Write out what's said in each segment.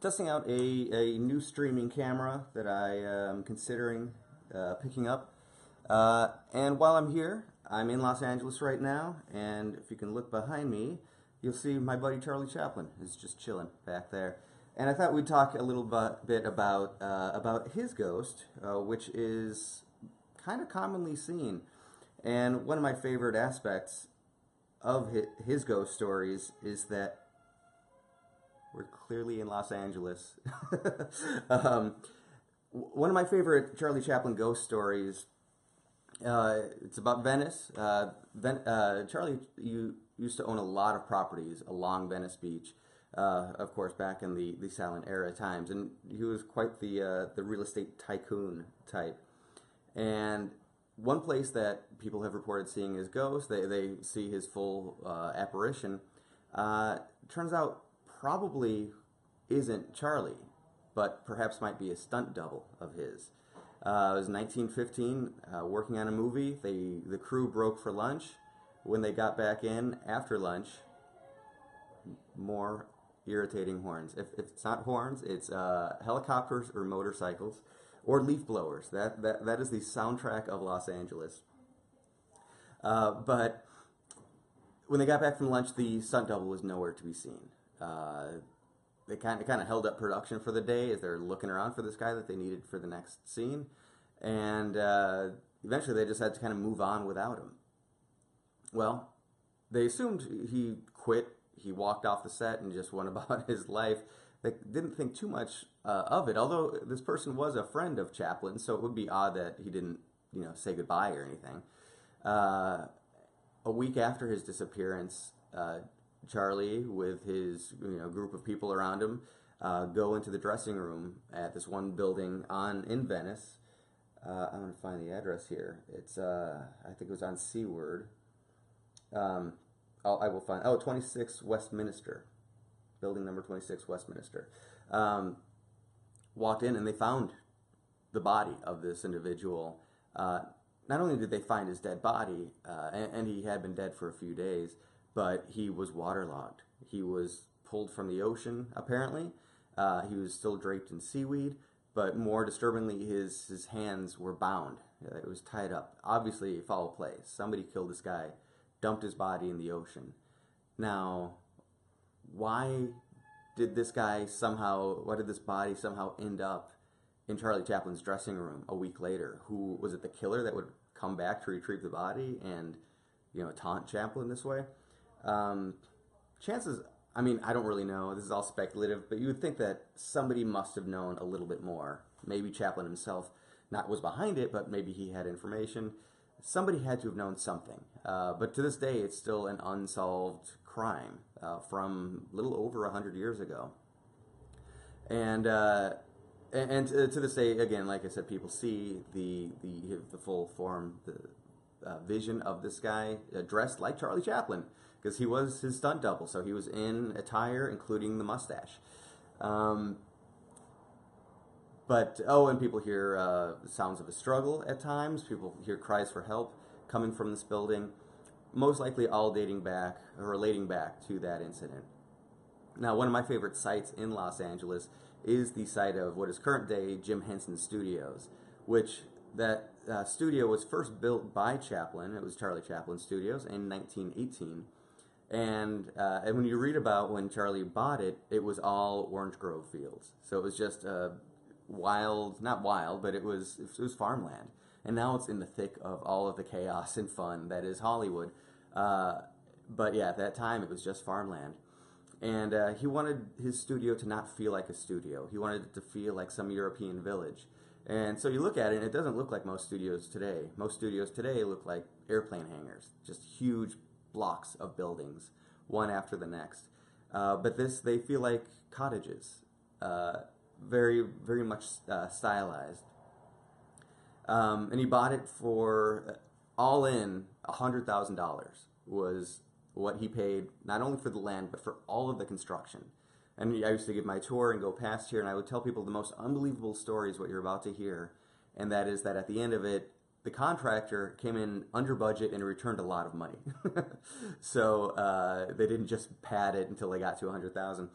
testing out a new streaming camera that I am considering picking up. And while I'm here, I'm in Los Angeles right now, and if you can look behind me, you'll see my buddy Charlie Chaplin is just chilling back there. And I thought we'd talk a little bit about his ghost, which is kind of commonly seen. And one of my favorite aspects of his ghost stories is that we're clearly in Los Angeles. um, One of my favorite Charlie Chaplin ghost stories. It's about Venice. Charlie used to own a lot of properties along Venice Beach. Of course, back in the silent era times, and he was quite the real estate tycoon type. And one place that people have reported seeing his ghost, they see his full apparition. Turns out probably isn't Charlie, but perhaps might be a stunt double of his. It was 1915, working on a movie. The crew broke for lunch. When they got back in after lunch, more irritating horns. If it's not horns, it's helicopters or motorcycles or leaf blowers. That is the soundtrack of Los Angeles. But when they got back from lunch, the stunt double was nowhere to be seen. They kind of held up production for the day as they're looking around for this guy that they needed for the next scene, and eventually they just had to kind of move on without him. Well, they assumed he quit. He walked off the set and just went about his life. They didn't think too much of it, although this person was a friend of Chaplin, so it would be odd that he didn't, say goodbye or anything. A week after his disappearance, Charlie, with his group of people around him, go into the dressing room at this one building in Venice. I'm going to find the address here. It's I think it was on Seaward. I will find 26 Westminster, building number 26 Westminster. Walked in and they found the body of this individual. Not only did they find his dead body, and he had been dead for a few days, but he was waterlogged. He was pulled from the ocean, apparently. He was still draped in seaweed, but more disturbingly, his hands were bound. It was tied up. Obviously, foul play. Somebody killed this guy, dumped his body in the ocean. Now, why did this body somehow end up in Charlie Chaplin's dressing room a week later? Who was it? The killer that would come back to retrieve the body and taunt Chaplin this way? Chances, I don't really know. This is all speculative, but you would think that somebody must have known a little bit more. Maybe Chaplin himself was behind it, but maybe he had information. Somebody had to have known something. But to this day, it's still an unsolved crime from a little over 100 years ago. And to this day, again, like I said, people see the full form, the vision of this guy dressed like Charlie Chaplin, because he was his stunt double, so he was in attire, including the mustache. And people hear sounds of a struggle at times. People hear cries for help coming from this building, most likely all dating back or relating back to that incident. Now, one of my favorite sites in Los Angeles is the site of what is current day Jim Henson Studios, which that studio was first built by Chaplin. It was Charlie Chaplin Studios in 1918. And when you read about when Charlie bought it, it was all orange grove fields. So it was just not wild, but it was farmland. And now it's in the thick of all of the chaos and fun that is Hollywood. But yeah, at that time it was just farmland. And he wanted his studio to not feel like a studio. He wanted it to feel like some European village. And so you look at it, and it doesn't look like most studios today. Most studios today look like airplane hangars, just huge blocks of buildings, one after the next. But they feel like cottages, very, very much stylized. And he bought it for all in $100,000 was what he paid, not only for the land, but for all of the construction. And I used to give my tour and go past here, and I would tell people the most unbelievable stories, what you're about to hear, and that is that at the end of it, the contractor came in under budget and returned a lot of money. So they didn't just pad it until they got to $100,000.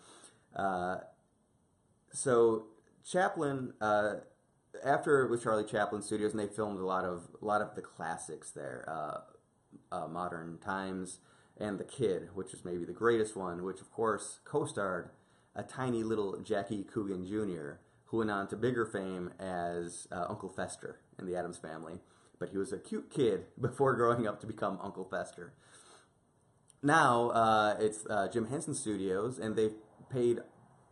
So Chaplin, after it was Charlie Chaplin Studios, and they filmed a lot of the classics there, Modern Times and The Kid, which is maybe the greatest one, which of course co-starred a tiny little Jackie Coogan Jr., who went on to bigger fame as Uncle Fester in the Addams Family. But he was a cute kid before growing up to become Uncle Fester. Now it's Jim Henson Studios, and they've paid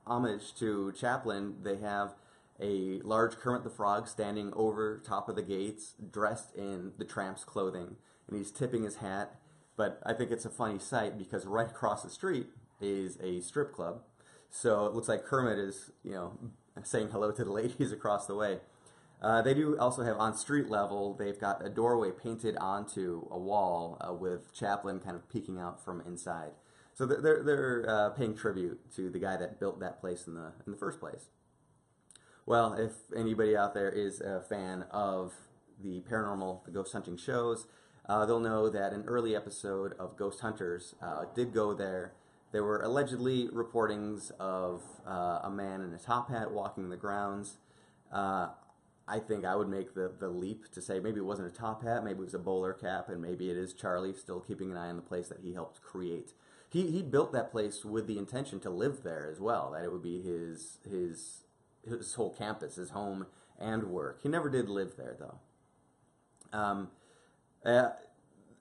homage to Chaplin. They have a large Kermit the Frog standing over top of the gates, dressed in the tramp's clothing, and he's tipping his hat. But I think it's a funny sight because right across the street is a strip club, so it looks like Kermit is, saying hello to the ladies across the way. They do also have on street level, they've got a doorway painted onto a wall with Chaplin kind of peeking out from inside. So they're paying tribute to the guy that built that place in the first place. Well, if anybody out there is a fan of the paranormal, the ghost hunting shows, they'll know that an early episode of Ghost Hunters did go there. There were allegedly reportings of a man in a top hat walking the grounds. I think I would make the leap to say maybe it wasn't a top hat, maybe it was a bowler cap, and maybe it is Charlie still keeping an eye on the place that he helped create. He built that place with the intention to live there as well, that it would be his whole campus, his home and work. He never did live there, though.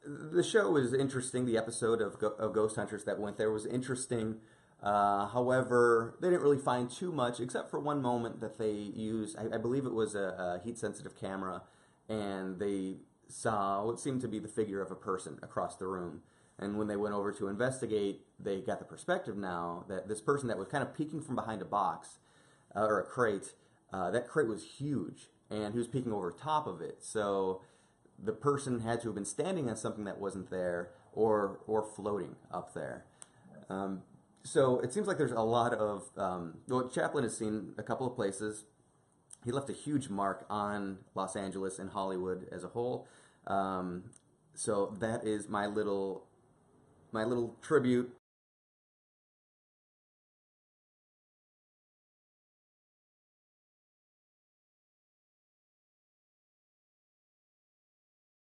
The show was interesting. The episode of Ghost Hunters that went there was interesting. However, they didn't really find too much, except for one moment that they used. I believe it was a heat-sensitive camera, and they saw what seemed to be the figure of a person across the room. And when they went over to investigate, they got the perspective now that this person that was kind of peeking from behind a box or a crate, that crate was huge, and he was peeking over top of it. So the person had to have been standing on something that wasn't there, or floating up there. So it seems like there's a lot of, Chaplin has seen a couple of places. He left a huge mark on Los Angeles and Hollywood as a whole. So that is my little tribute